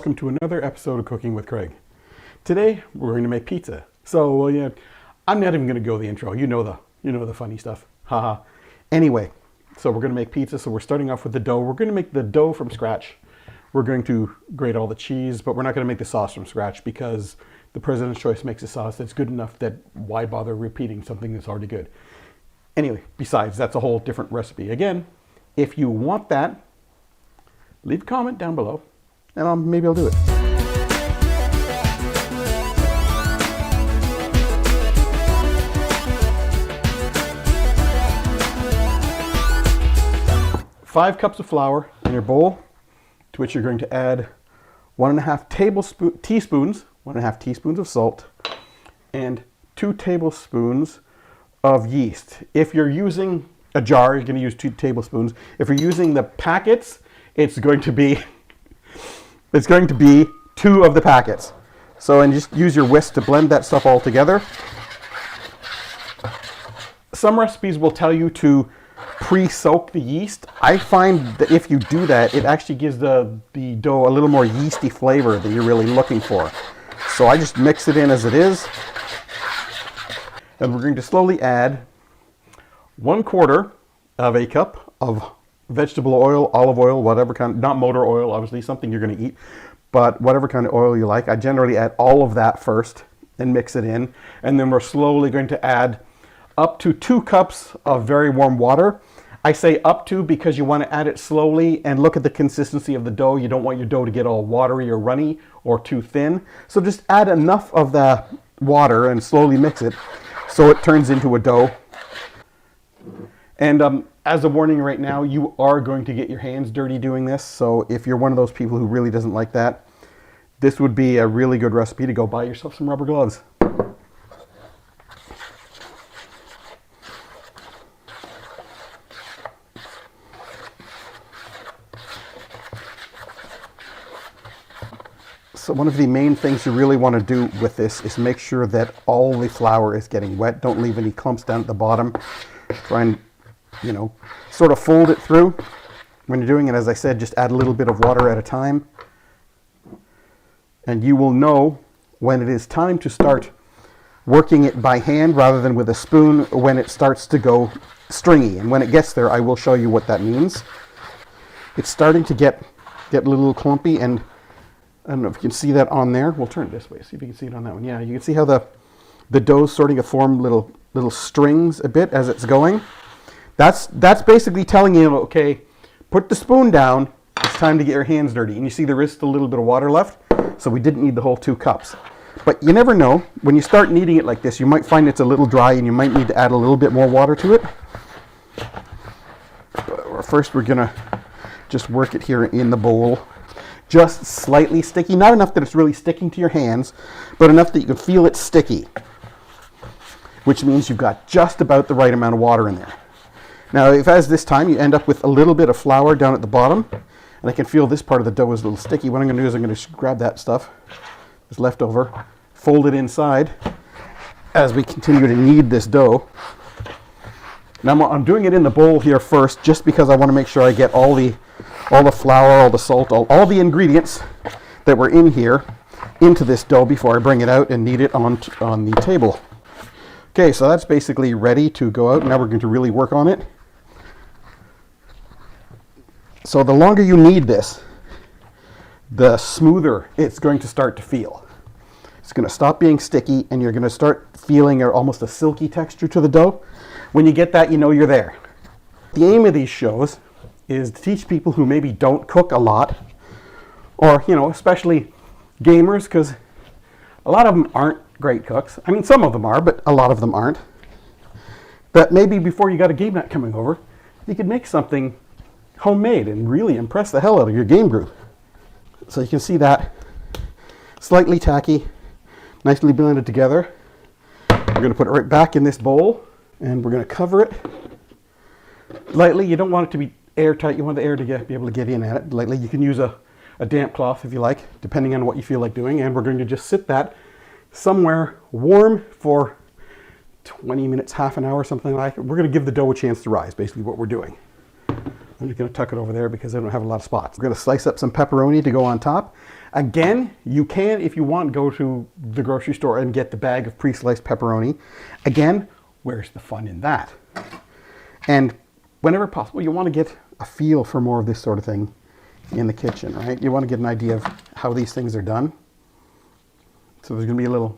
welcome to another episode of Cooking with Craig. Today we're going to make pizza. So, well, yeah, I'm not even going to go the intro. You know the funny stuff. Haha. Anyway, so we're going to make pizza. So we're starting off with the dough. We're going to make the dough from scratch. We're going to grate all the cheese, but we're not going to make the sauce from scratch because the President's Choice makes a sauce that's good enough that why bother repeating something that's already good. Anyway, besides, that's a whole different recipe. Again, if you want that, leave a comment down below, and maybe I'll do it. Five cups of flour in your bowl, to which you're going to add 1.5 teaspoons of salt and 2 tablespoons of yeast. If you're using a jar, you're going to use 2 tablespoons. If you're using the packets, it's going to be 2 of the packets. So, and just use your whisk to blend that stuff all together. Some recipes will tell you to pre-soak the yeast. I find that if you do that, it actually gives the dough a little more yeasty flavor that you're really looking for. So I just mix it in as it is. And we're going to slowly add 1/4 of a cup of vegetable oil, olive oil, whatever kind, not motor oil, obviously, something you're going to eat, but whatever kind of oil you like. I generally add all of that first and mix it in. And then we're slowly going to add up to 2 cups of very warm water. I say up to because you want to add it slowly and look at the consistency of the dough. You don't want your dough to get all watery or runny or too thin. So just add enough of the water and slowly mix it so it turns into a dough. And as a warning right now, you are going to get your hands dirty doing this. So if you're one of those people who really doesn't like that, this would be a really good recipe to go buy yourself some rubber gloves. So one of the main things you really want to do with this is make sure that all the flour is getting wet. Don't leave any clumps down at the bottom. Try and, sort of fold it through when you're doing it. As I said, just add a little bit of water at a time. And you will know when it is time to start working it by hand rather than with a spoon when it starts to go stringy. And when it gets there, I will show you what that means. It's starting to get a little clumpy, and I don't know if you can see that on there. We'll turn it this way, see if you can see it on that one. Yeah, you can see how the dough's starting to form little strings a bit as it's going. That's basically telling you, okay, put the spoon down. It's time to get your hands dirty. And you see there is still a little bit of water left, so we didn't need the whole 2 cups. But you never know. When you start kneading it like this, you might find it's a little dry and you might need to add a little bit more water to it. But first we're gonna just work it here in the bowl. Just slightly sticky, not enough that it's really sticking to your hands, but enough that you can feel it sticky, which means you've got just about the right amount of water in there. Now, if as this time you end up with a little bit of flour down at the bottom, and I can feel this part of the dough is a little sticky, what I'm going to do is I'm going to grab that stuff that's left over, fold it inside as we continue to knead this dough. Now I'm doing it in the bowl here first just because I want to make sure I get all the flour, all the salt, all the ingredients that were in here into this dough before I bring it out and knead it on the table. Okay, so that's basically ready to go out. Now we're going to really work on it. So the longer you knead this, the smoother it's going to start to feel. It's going to stop being sticky and you're going to start feeling almost a silky texture to the dough. When you get that, you know you're there. The aim of these shows is to teach people who maybe don't cook a lot, or, especially gamers, because a lot of them aren't great cooks. I mean, some of them are, but a lot of them aren't. That maybe before you got a game night coming over, you could make something homemade and really impress the hell out of your game group. So you can see that slightly tacky, nicely blended together. We're going to put it right back in this bowl, and we're going to cover it lightly. You don't want it to be airtight. You want the air to be able to get in at it lightly. You can use a damp cloth if you like, depending on what you feel like doing. And we're going to just sit that somewhere warm for 20 minutes, half an hour, something like that. We're going to give the dough a chance to rise, basically what we're doing. I'm just going to tuck it over there because I don't have a lot of spots. We're going to slice up some pepperoni to go on top. Again, you can, if you want, go to the grocery store and get the bag of pre-sliced pepperoni. Again, where's the fun in that? And whenever possible, you want to get a feel for more of this sort of thing in the kitchen, right? You want to get an idea of how these things are done. So there's going to be a little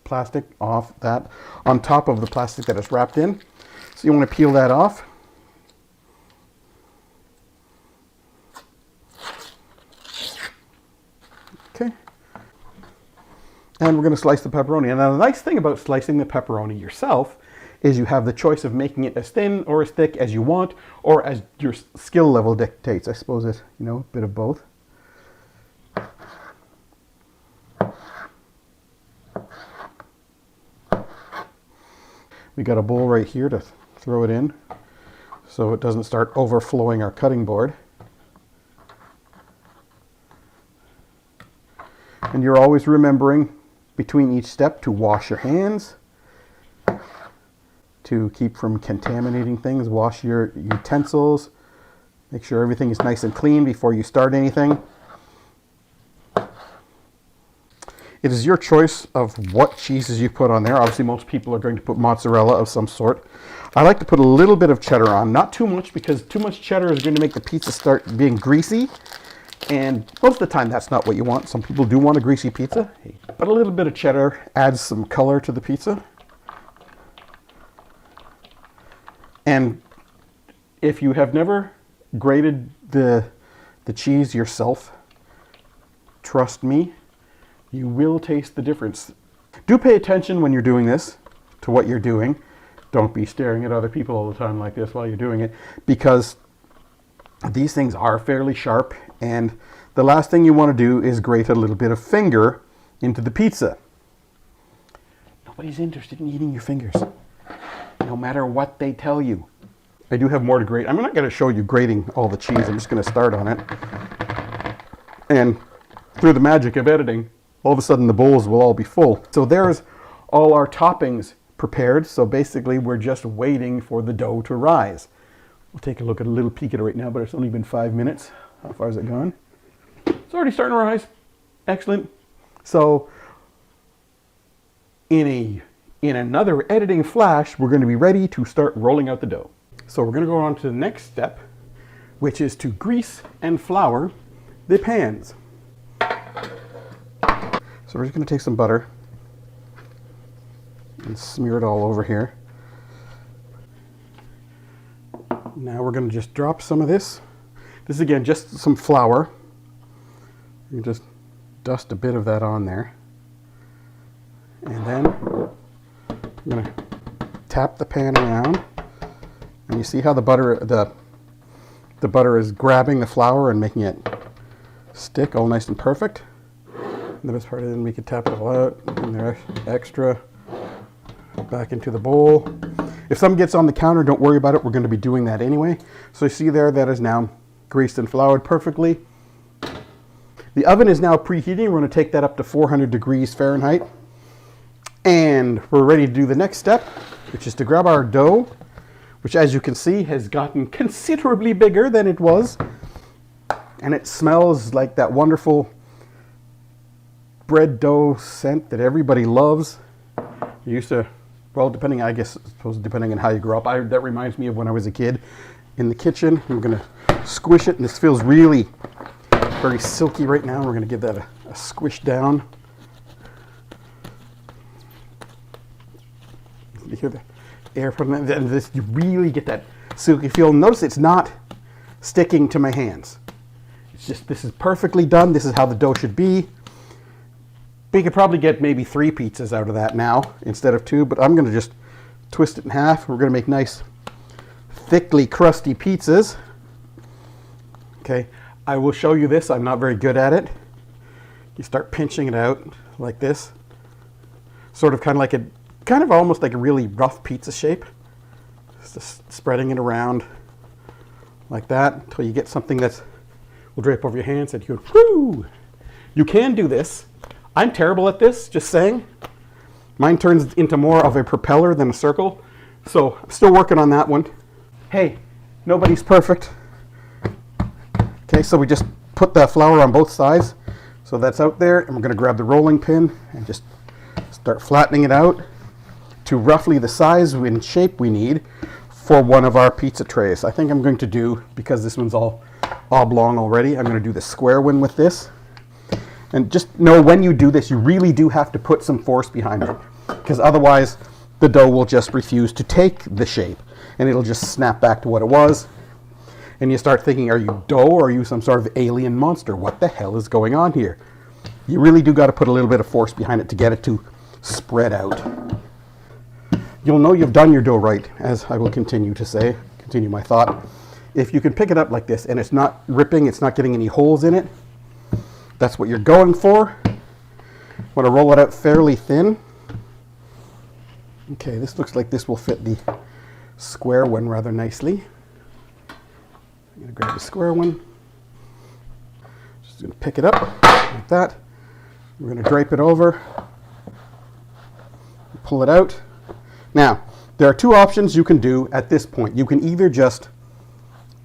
plastic off that on top of the plastic that it's wrapped in. So you want to peel that off. Okay. And we're going to slice the pepperoni. And now the nice thing about slicing the pepperoni yourself is you have the choice of making it as thin or as thick as you want, or as your skill level dictates. I suppose it's, a bit of both. We got a bowl right here to throw it in so it doesn't start overflowing our cutting board. And you're always remembering between each step to wash your hands, to keep from contaminating things. Wash your utensils. Make sure everything is nice and clean before you start anything. It is your choice of what cheeses you put on there. Obviously, most people are going to put mozzarella of some sort. I like to put a little bit of cheddar on, not too much, because too much cheddar is going to make the pizza start being greasy. And most of the time, that's not what you want. Some people do want a greasy pizza, but a little bit of cheddar adds some color to the pizza. And if you have never grated the cheese yourself, trust me, you will taste the difference. Do pay attention when you're doing this to what you're doing. Don't be staring at other people all the time like this while you're doing it, because these things are fairly sharp, and the last thing you want to do is grate a little bit of finger into the pizza. Nobody's interested in eating your fingers, no matter what they tell you. I do have more to grate. I'm not going to show you grating all the cheese. I'm just going to start on it. And through the magic of editing, all of a sudden the bowls will all be full. So there's all our toppings prepared. So basically we're just waiting for the dough to rise. We'll take a look at a little peek at it right now, but it's only been 5 minutes. How far has it gone? It's already starting to rise. Excellent. So in another editing flash, we're going to be ready to start rolling out the dough. So we're going to go on to the next step, which is to grease and flour the pans. So we're just going to take some butter and smear it all over here. Now we're going to just drop some of this. This is, again, just some flour. You just dust a bit of that on there. And then I'm going to tap the pan around. And you see how the butter is grabbing the flour and making it stick all nice and perfect. And the best part is then we can tap it all out, and the extra back into the bowl. If something gets on the counter, don't worry about it. We're going to be doing that anyway. So you see there, that is now greased and floured perfectly. The oven is now preheating. We're going to take that up to 400 degrees Fahrenheit. And we're ready to do the next step, which is to grab our dough, which, as you can see, has gotten considerably bigger than it was. And it smells like that wonderful bread dough scent that everybody loves. You used to, well, depending on how you grew up. That reminds me of when I was a kid in the kitchen. I'm going to squish it, and this feels really very silky right now. We're going to give that a squish down. You hear the air from it, and this, you really get that silky feel. Notice it's not sticking to my hands. It's just, this is perfectly done. This is how the dough should be. We could probably get maybe 3 pizzas out of that now instead of 2, but I'm going to just twist it in half. We're going to make nice, thickly crusty pizzas. Okay, I will show you this. I'm not very good at it. You start pinching it out like this, sort of kind of almost like a really rough pizza shape. Just spreading it around like that until you get something that will drape over your hands and you go, whoo! You can do this. I'm terrible at this, just saying. Mine turns into more of a propeller than a circle, so I'm still working on that one. Hey, Nobody's perfect. Okay, so we just put the flour on both sides. So that's out there, and we're going to grab the rolling pin and just start flattening it out to roughly the size and shape we need for one of our pizza trays. I think I'm going to do, because this one's all oblong already, I'm going to do the square one with this. And just know when you do this, you really do have to put some force behind it, because otherwise the dough will just refuse to take the shape and it'll just snap back to what it was. And you start thinking, are you dough or are you some sort of alien monster? What the hell is going on here? You really do got to put a little bit of force behind it to get it to spread out. You'll know you've done your dough right, as I will continue my thought. If you can pick it up like this and it's not ripping, it's not getting any holes in it, that's what you're going for. Want to roll it out fairly thin. Okay, this looks like this will fit the square one rather nicely. I'm going to grab the square one. Just going to pick it up like that. We're going to drape it over. Pull it out. Now, there are two options you can do at this point. You can either just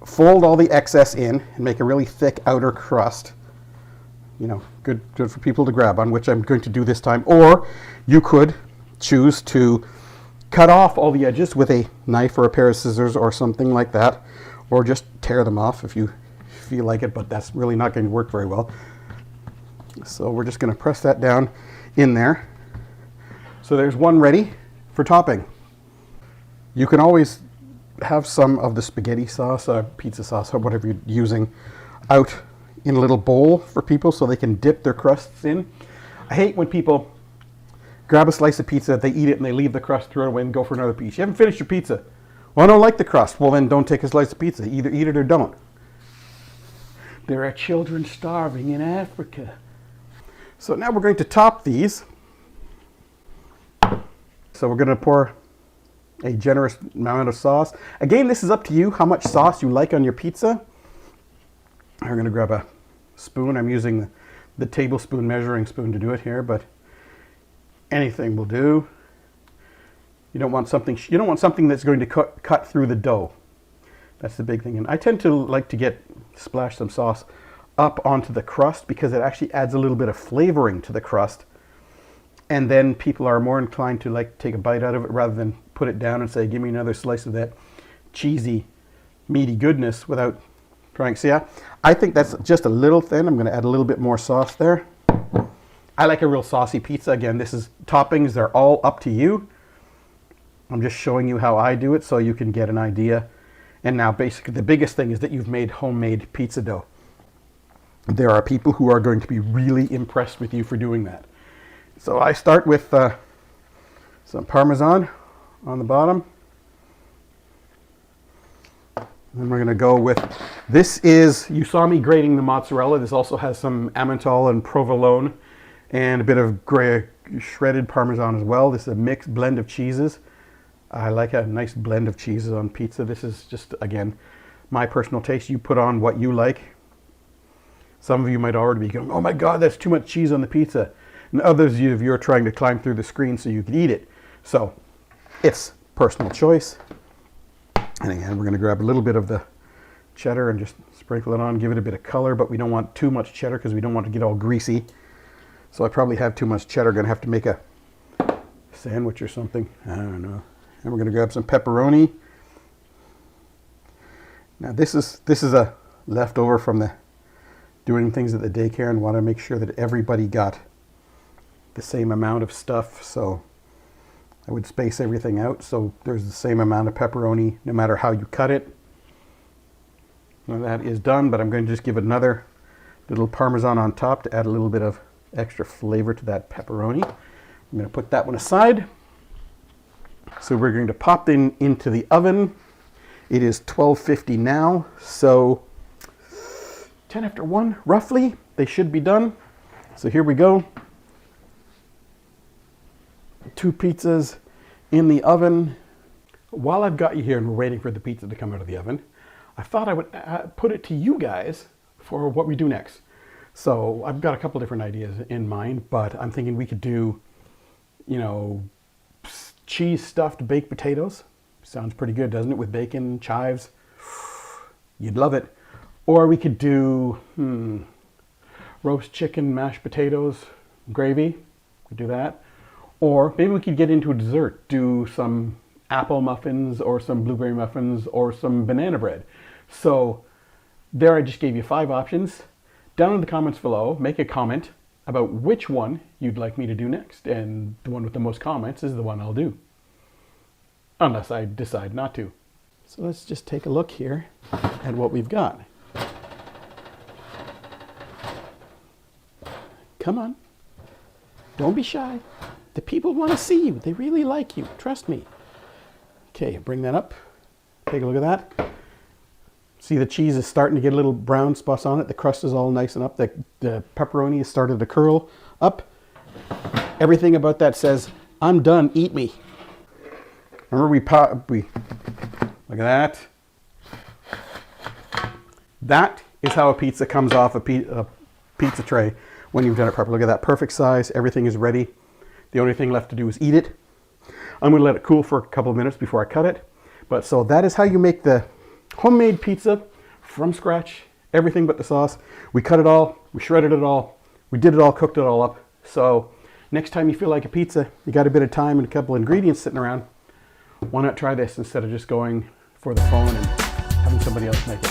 fold all the excess in and make a really thick outer crust. You know, good for people to grab on, which I'm going to do this time. Or you could choose to cut off all the edges with a knife or a pair of scissors or something like that. Or just tear them off if you feel like it, but that's really not going to work very well. So we're just going to press that down in there. So there's one ready for topping. You can always have some of the spaghetti sauce, pizza sauce, or whatever you're using out in a little bowl for people so they can dip their crusts in. I hate when people grab a slice of pizza, they eat it, and they leave the crust, throw it away, and go for another piece. You haven't finished your pizza. Well, I don't like the crust. Well, then don't take a slice of pizza. Either eat it or don't. There are children starving in Africa. So now we're going to top these. So we're going to pour a generous amount of sauce. Again, this is up to you how much sauce you like on your pizza. I'm going to grab a spoon. I'm using the tablespoon measuring spoon to do it here, but anything will do. You don't want something that's going to cut through the dough. That's the big thing. And I tend to like to splash some sauce up onto the crust because it actually adds a little bit of flavoring to the crust. And then people are more inclined to like take a bite out of it rather than put it down and say, give me another slice of that cheesy, meaty goodness without trying. See, I think that's just a little thin. I'm going to add a little bit more sauce there. I like a real saucy pizza. Again, this is toppings. They're all up to you. I'm just showing you how I do it so you can get an idea. And now basically the biggest thing is that you've made homemade pizza dough. There are people who are going to be really impressed with you for doing that. So I start with some Parmesan on the bottom. Then we're going to go with, you saw me grating the mozzarella. This also has some Emmental and provolone and a bit of shredded Parmesan as well. This is a mixed blend of cheeses. I like a nice blend of cheeses on pizza. This is just, again, my personal taste. You put on what you like. Some of you might already be going, oh my God, that's too much cheese on the pizza. And others of you are trying to climb through the screen so you can eat it. So it's personal choice. And again, we're going to grab a little bit of the cheddar and just sprinkle it on, give it a bit of color, but we don't want too much cheddar because we don't want to get all greasy. So I probably have too much cheddar. Going to have to make a sandwich or something. I don't know. And we're going to grab some pepperoni. Now this is a leftover from the doing things at the daycare, and want to make sure that everybody got the same amount of stuff. So I would space everything out so there's the same amount of pepperoni no matter how you cut it. Well, that is done, but I'm going to just give it another little Parmesan on top to add a little bit of extra flavor to that pepperoni. I'm going to put that one aside. So we're going to pop them into the oven. It is 12:50 now, so 10 after 1, roughly, they should be done. So here we go. 2 pizzas in the oven. While I've got you here and we're waiting for the pizza to come out of the oven, I thought I would put it to you guys for what we do next. So I've got a couple different ideas in mind, but I'm thinking we could do, cheese stuffed baked potatoes. Sounds pretty good, doesn't it? With bacon, chives. You'd love it. Or we could do roast chicken, mashed potatoes, gravy. We could do that. Or maybe we could get into a dessert, do some apple muffins or some blueberry muffins or some banana bread. So there I just gave you 5 options. Down in the comments below, make a comment about which one you'd like me to do next. And the one with the most comments is the one I'll do. Unless I decide not to. So let's just take a look here at what we've got. Come on. Don't be shy. The people want to see you. They really like you. Trust me. Okay, bring that up. Take a look at that. See, the cheese is starting to get a little brown spots on it. The crust is all nice and up. The pepperoni has started to curl up. Everything about that says, I'm done, eat me. Remember we look at that. That is how a pizza comes off a pizza tray when you've done it properly. Look at that, perfect size. Everything is ready. The only thing left to do is eat it. I'm going to let it cool for a couple of minutes before I cut it. But so that is how you make the homemade pizza from scratch. Everything but the sauce. We cut it all. We shredded it all. We did it all, cooked it all up. So next time you feel like a pizza, you got a bit of time and a couple of ingredients sitting around, why not try this instead of just going for the phone and having somebody else make it?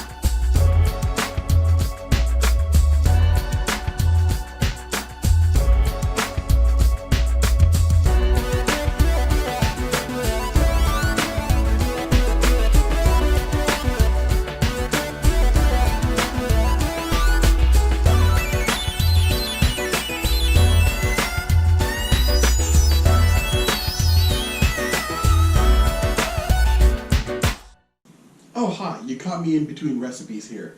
Oh, hi, you caught me in between recipes here.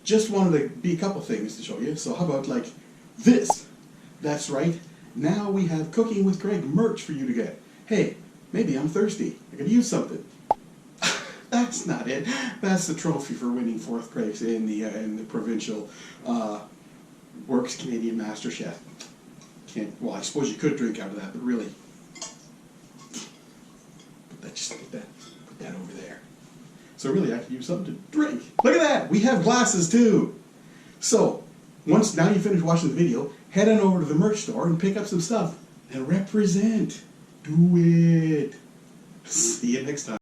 Just wanted to be a couple things to show you. So how about like this? That's right. Now we have Cooking with Greg merch for you to get. Hey, maybe I'm thirsty. I could use something. That's not it. That's the trophy for winning 4th place in the provincial Works Canadian Master Chef. Well, I suppose you could drink out of that, but really, put that over there. So really I could use something to drink. Look at that! We have glasses too! So, now you finish watching the video, head on over to the merch store and pick up some stuff. And represent. Do it! See you next time.